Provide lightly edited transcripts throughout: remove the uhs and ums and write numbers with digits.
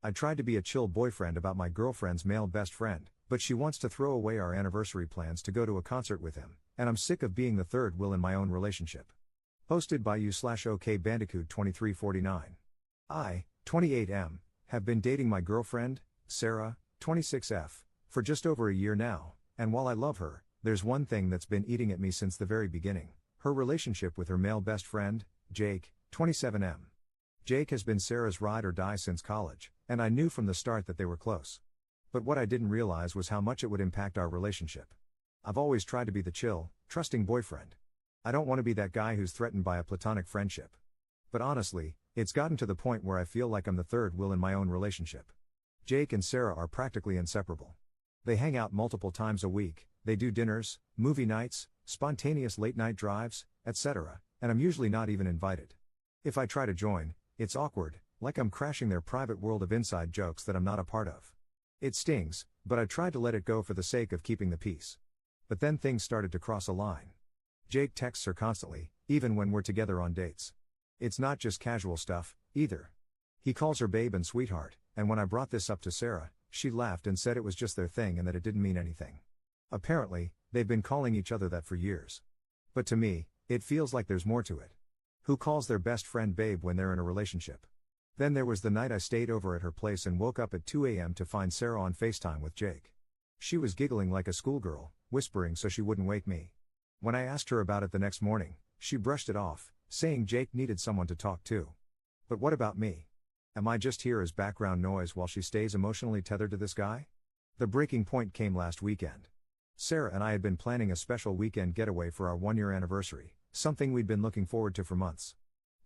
I tried to be a chill boyfriend about my girlfriend's male best friend, but she wants to throw away our anniversary plans to go to a concert with him, and I'm sick of being the third wheel in my own relationship. Posted by you/OK Bandicoot 2349. I, 28M, have been dating my girlfriend, Sarah, 26F, for just over a year now, and while I love her, there's one thing that's been eating at me since the very beginning: her relationship with her male best friend, Jake, 27M. Jake has been Sarah's ride or die since college, and I knew from the start that they were close. But what I didn't realize was how much it would impact our relationship. I've always tried to be the chill, trusting boyfriend. I don't want to be that guy who's threatened by a platonic friendship. But honestly, it's gotten to the point where I feel like I'm the third wheel in my own relationship. Jake and Sarah are practically inseparable. They hang out multiple times a week, they do dinners, movie nights, spontaneous late-night drives, etc., and I'm usually not even invited. If I try to join, it's awkward, like I'm crashing their private world of inside jokes that I'm not a part of. It stings, but I tried to let it go for the sake of keeping the peace. But then things started to cross a line. Jake texts her constantly, even when we're together on dates. It's not just casual stuff, either. He calls her babe and sweetheart, and when I brought this up to Sarah, she laughed and said it was just their thing and that it didn't mean anything. Apparently, they've been calling each other that for years. But to me, it feels like there's more to it. Who calls their best friend babe when they're in a relationship? Then there was the night I stayed over at her place and woke up at 2 a.m. to find Sarah on FaceTime with Jake. She was giggling like a schoolgirl, whispering so she wouldn't wake me. When I asked her about it the next morning, she brushed it off, saying Jake needed someone to talk to. But what about me? Am I just here as background noise while she stays emotionally tethered to this guy? The breaking point came last weekend. Sarah and I had been planning a special weekend getaway for our 1-year anniversary, something we'd been looking forward to for months.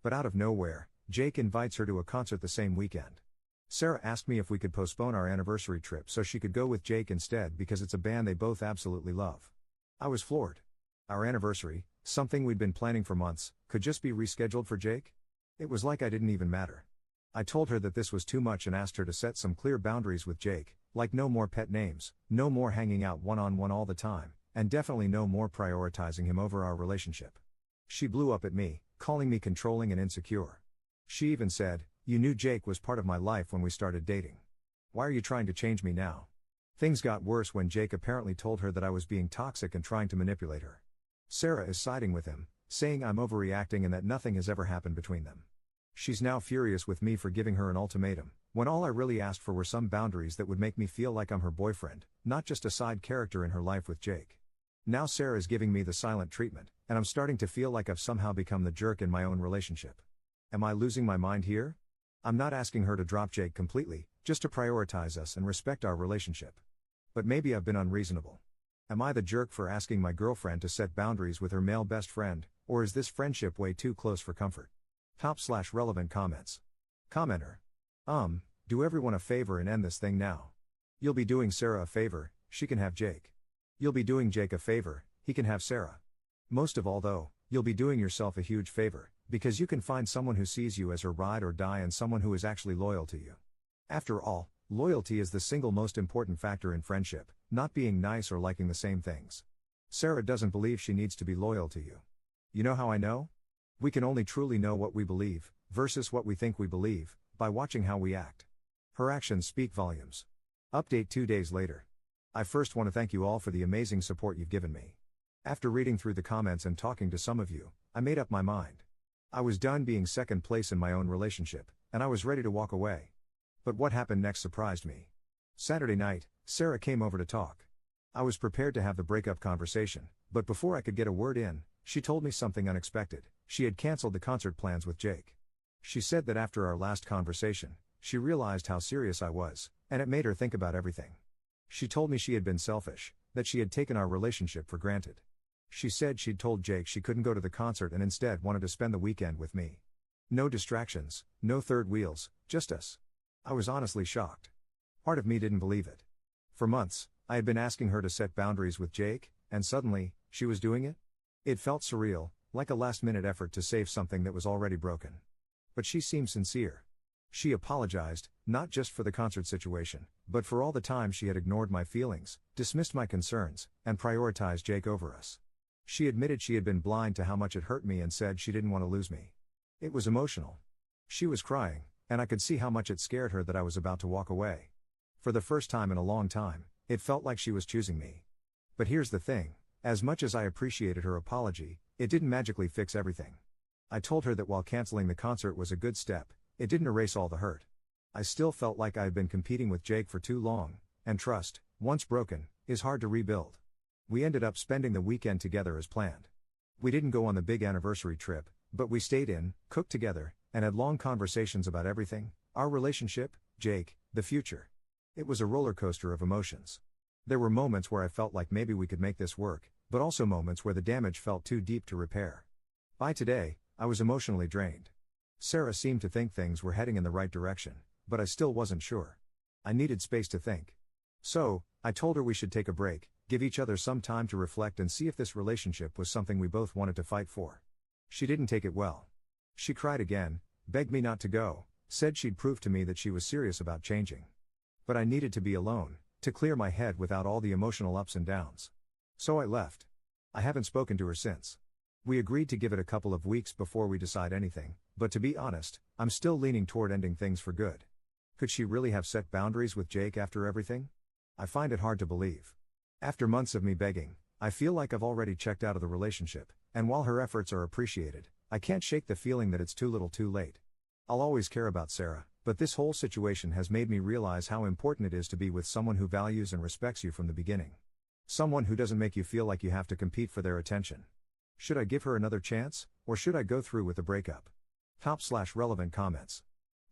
But out of nowhere, Jake invites her to a concert the same weekend. Sarah asked me if we could postpone our anniversary trip so she could go with Jake instead because it's a band they both absolutely love. I was floored. Our anniversary, something we'd been planning for months, could just be rescheduled for Jake? It was like I didn't even matter. I told her that this was too much and asked her to set some clear boundaries with Jake, like no more pet names, no more hanging out one-on-one all the time, and definitely no more prioritizing him over our relationship. She blew up at me, calling me controlling and insecure. She even said, "You knew Jake was part of my life when we started dating. Why are you trying to change me now?" Things got worse when Jake apparently told her that I was being toxic and trying to manipulate her. Sarah is siding with him, saying I'm overreacting and that nothing has ever happened between them. She's now furious with me for giving her an ultimatum, when all I really asked for were some boundaries that would make me feel like I'm her boyfriend, not just a side character in her life with Jake. Now Sarah is giving me the silent treatment, and I'm starting to feel like I've somehow become the jerk in my own relationship. Am I losing my mind here? I'm not asking her to drop Jake completely, just to prioritize us and respect our relationship. But maybe I've been unreasonable. Am I the jerk for asking my girlfriend to set boundaries with her male best friend, or is this friendship way too close for comfort? Top/relevant comments. Commenter. Do everyone a favor and end this thing now. You'll be doing Sarah a favor, she can have Jake. You'll be doing Jake a favor, he can have Sarah. Most of all though, you'll be doing yourself a huge favor, because you can find someone who sees you as her ride or die and someone who is actually loyal to you. After all, loyalty is the single most important factor in friendship, not being nice or liking the same things. Sarah doesn't believe she needs to be loyal to you. You know how I know? We can only truly know what we believe, versus what we think we believe, by watching how we act. Her actions speak volumes. Update 2 days later. I first want to thank you all for the amazing support you've given me. After reading through the comments and talking to some of you, I made up my mind. I was done being second place in my own relationship, and I was ready to walk away. But what happened next surprised me. Saturday night, Sarah came over to talk. I was prepared to have the breakup conversation, but before I could get a word in, she told me something unexpected. She had canceled the concert plans with Jake. She said that after our last conversation, she realized how serious I was, and it made her think about everything. She told me she had been selfish, that she had taken our relationship for granted. She said she'd told Jake she couldn't go to the concert and instead wanted to spend the weekend with me. No distractions, no third wheels, just us. I was honestly shocked. Part of me didn't believe it. For months, I had been asking her to set boundaries with Jake, and suddenly, she was doing it? It felt surreal, like a last-minute effort to save something that was already broken. But she seemed sincere. She apologized, not just for the concert situation, but for all the time she had ignored my feelings, dismissed my concerns, and prioritized Jake over us. She admitted she had been blind to how much it hurt me and said she didn't want to lose me. It was emotional. She was crying, and I could see how much it scared her that I was about to walk away. For the first time in a long time, it felt like she was choosing me. But here's the thing, as much as I appreciated her apology, it didn't magically fix everything. I told her that while canceling the concert was a good step, it didn't erase all the hurt. I still felt like I had been competing with Jake for too long, and trust, once broken, is hard to rebuild. We ended up spending the weekend together as planned. We didn't go on the big anniversary trip, but we stayed in, cooked together, and had long conversations about everything: our relationship, Jake, the future. It was a roller coaster of emotions. There were moments where I felt like maybe we could make this work, but also moments where the damage felt too deep to repair. By today, I was emotionally drained. Sarah seemed to think things were heading in the right direction, but I still wasn't sure. I needed space to think. So, I told her we should take a break, give each other some time to reflect and see if this relationship was something we both wanted to fight for. She didn't take it well. She cried again, begged me not to go, said she'd prove to me that she was serious about changing. But I needed to be alone, to clear my head without all the emotional ups and downs. So I left. I haven't spoken to her since. We agreed to give it a couple of weeks before we decide anything, but to be honest, I'm still leaning toward ending things for good. Could she really have set boundaries with Jake after everything? I find it hard to believe. After months of me begging, I feel like I've already checked out of the relationship, and while her efforts are appreciated, I can't shake the feeling that it's too little too late. I'll always care about Sarah, but this whole situation has made me realize how important it is to be with someone who values and respects you from the beginning. Someone who doesn't make you feel like you have to compete for their attention. Should I give her another chance, or should I go through with the breakup? Top/relevant comments.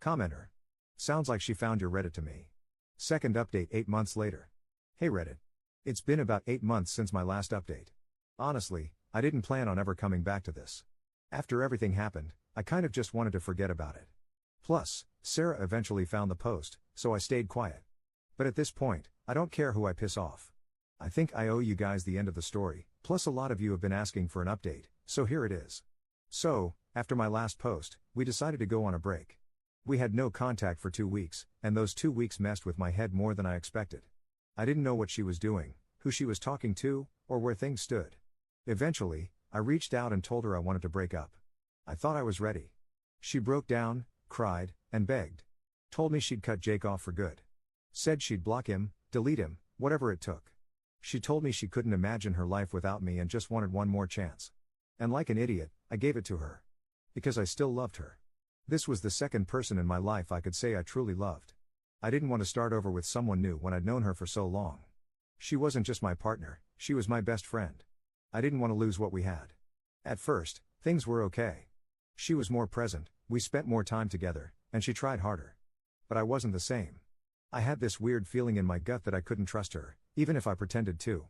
Commenter. Sounds like she found your Reddit to me. Second update 8 months later. Hey Reddit. It's been about 8 months since my last update. Honestly, I didn't plan on ever coming back to this. After everything happened, I kind of just wanted to forget about it. Plus, Sarah eventually found the post, so I stayed quiet. But at this point, I don't care who I piss off. I think I owe you guys the end of the story, plus a lot of you have been asking for an update, so here it is. So, after my last post, we decided to go on a break. We had no contact for 2 weeks, and those 2 weeks messed with my head more than I expected. I didn't know what she was doing, who she was talking to, or where things stood. Eventually, I reached out and told her I wanted to break up. I thought I was ready. She broke down, cried, and begged. Told me she'd cut Jake off for good. Said she'd block him, delete him, whatever it took. She told me she couldn't imagine her life without me and just wanted one more chance. And like an idiot, I gave it to her. Because I still loved her. This was the second person in my life I could say I truly loved. I didn't want to start over with someone new when I'd known her for so long. She wasn't just my partner, she was my best friend. I didn't want to lose what we had. At first, things were okay. She was more present, we spent more time together, and she tried harder. But I wasn't the same. I had this weird feeling in my gut that I couldn't trust her, even if I pretended to.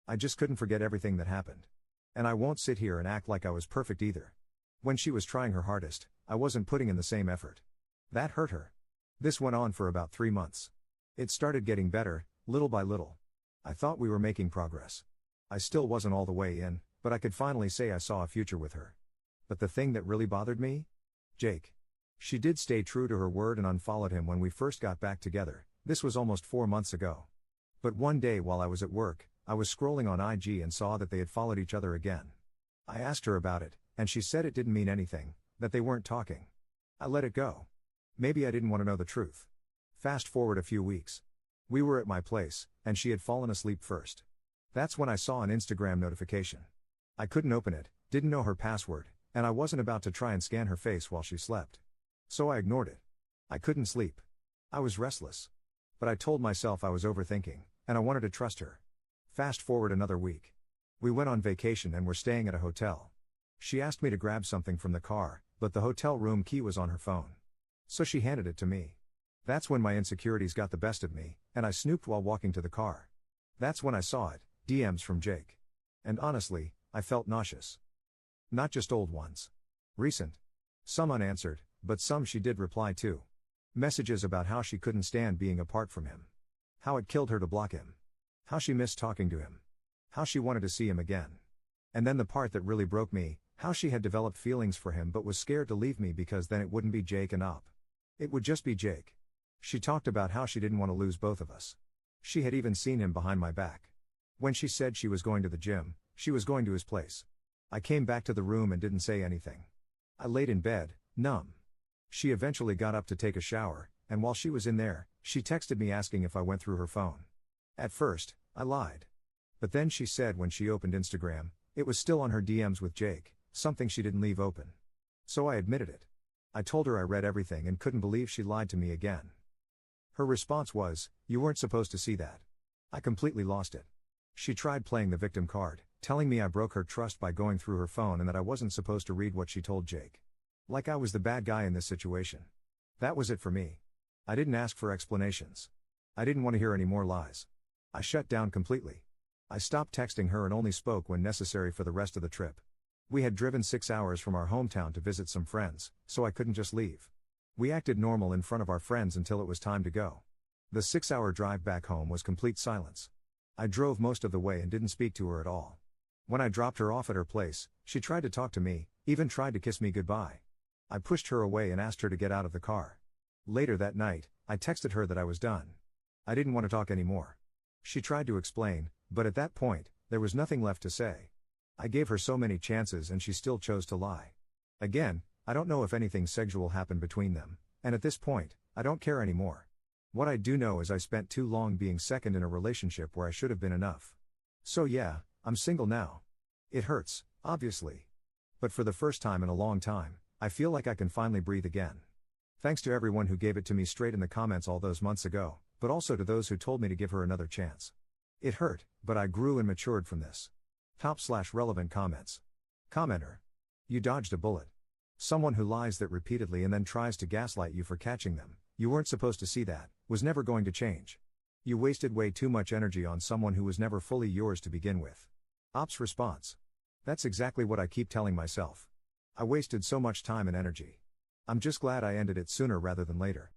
I just couldn't forget everything that happened. And I won't sit here and act like I was perfect either. When she was trying her hardest, I wasn't putting in the same effort. That hurt her. This went on for about 3 months. It started getting better, little by little. I thought we were making progress. I still wasn't all the way in, but I could finally say I saw a future with her. But the thing that really bothered me? Jake. She did stay true to her word and unfollowed him when we first got back together. This was almost 4 months ago. But one day while I was at work, I was scrolling on IG and saw that they had followed each other again. I asked her about it, and she said it didn't mean anything, that they weren't talking. I let it go. Maybe I didn't want to know the truth. Fast forward a few weeks. We were at my place, and she had fallen asleep first. That's when I saw an Instagram notification. I couldn't open it, didn't know her password, and I wasn't about to try and scan her face while she slept. So I ignored it. I couldn't sleep. I was restless. But I told myself I was overthinking, and I wanted to trust her. Fast forward another week. We went on vacation and were staying at a hotel. She asked me to grab something from the car, but the hotel room key was on her phone. So she handed it to me. That's when my insecurities got the best of me, and I snooped while walking to the car. That's when I saw it, DMs from Jake. And honestly, I felt nauseous. Not just old ones. Recent. Some unanswered, but some she did reply to. Messages about how she couldn't stand being apart from him. How it killed her to block him. How she missed talking to him. How she wanted to see him again. And then the part that really broke me, how she had developed feelings for him but was scared to leave me because then it wouldn't be Jake and Op. It would just be Jake. She talked about how she didn't want to lose both of us. She had even seen him behind my back. When she said she was going to the gym, she was going to his place. I came back to the room and didn't say anything. I laid in bed, numb. She eventually got up to take a shower, and while she was in there, she texted me asking if I went through her phone. At first, I lied. But then she said when she opened Instagram, it was still on her DMs with Jake, something she didn't leave open. So I admitted it. I told her I read everything and couldn't believe she lied to me again. Her response was, "You weren't supposed to see that." I completely lost it. She tried playing the victim card, telling me I broke her trust by going through her phone and that I wasn't supposed to read what she told Jake. Like I was the bad guy in this situation. That was it for me. I didn't ask for explanations. I didn't want to hear any more lies. I shut down completely. I stopped texting her and only spoke when necessary for the rest of the trip. We had driven 6 hours from our hometown to visit some friends, so I couldn't just leave. We acted normal in front of our friends until it was time to go. The 6-hour drive back home was complete silence. I drove most of the way and didn't speak to her at all. When I dropped her off at her place, she tried to talk to me, even tried to kiss me goodbye. I pushed her away and asked her to get out of the car. Later that night, I texted her that I was done. I didn't want to talk anymore. She tried to explain, but at that point, there was nothing left to say. I gave her so many chances and she still chose to lie. Again, I don't know if anything sexual happened between them, and at this point, I don't care anymore. What I do know is I spent too long being second in a relationship where I should have been enough. So yeah, I'm single now. It hurts, obviously. But for the first time in a long time, I feel like I can finally breathe again. Thanks to everyone who gave it to me straight in the comments all those months ago, but also to those who told me to give her another chance. It hurt, but I grew and matured from this. Top/relevant comments. Commenter. You dodged a bullet. Someone who lies that repeatedly and then tries to gaslight you for catching them, you weren't supposed to see that, was never going to change. You wasted way too much energy on someone who was never fully yours to begin with. Ops response. That's exactly what I keep telling myself. I wasted so much time and energy. I'm just glad I ended it sooner rather than later.